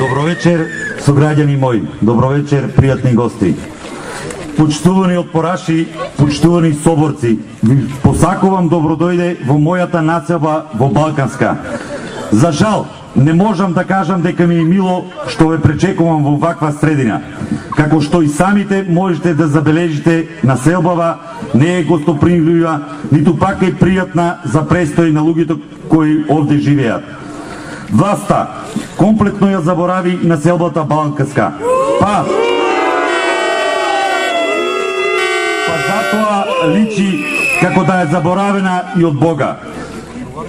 Добро вечер, сограѓани мои. Добро вечер, пријатни гости. Почитувани отпораши, почитувани соборци, ви посакувам добро дојде во мојата населба во Балканска. За жал, не можам да кажам дека ми е мило што ве пречекувам во ваква средина. Како што и самите можете да забележите, населбава не е гостопримлива, ниту пак е пријатна за престој на луѓето кои овде живеат. Власта комплетно ја заборави населбата Балканска. Па затоа личи како да е заборавена и од Бога.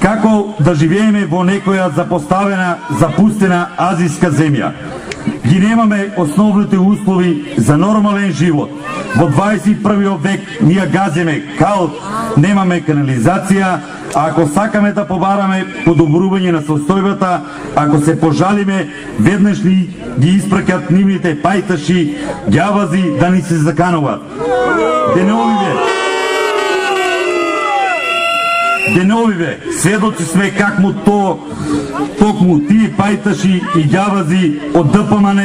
Како да живееме во некоја запоставена, запустена азијска земја. Ги немаме основните услови за нормален живот. Во 21. век ние газиме кал, немаме канализација, а ако сакаме да побараме подобрување на состојбата, ако се пожалиме, веднаш ни ги испракат нивните пајташи, ѓавази да ни се закануват. Деновиве, сведоци сме какму токму тие пајташи и ѓавази од ДПМН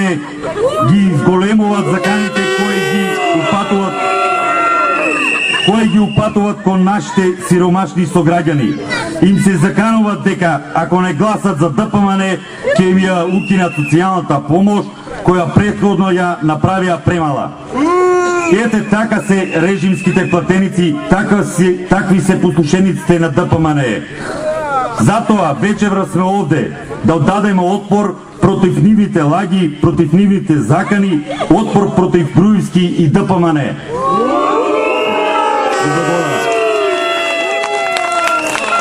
ги изголемуваат заканите кои ги упатуват кон нашите сиромашни сограѓани. Им се закануваат дека ако не гласат за ДПМН, ќе им ја укинат социјалната помош која претходно ја направија премала. Ете така се режимските платеници, такви се послушениците на ДПМН. Затоа вечерва сме овде да оддадеме отпор против нивните лаги, против нивните закани, отпор против Груевски и ДПМН.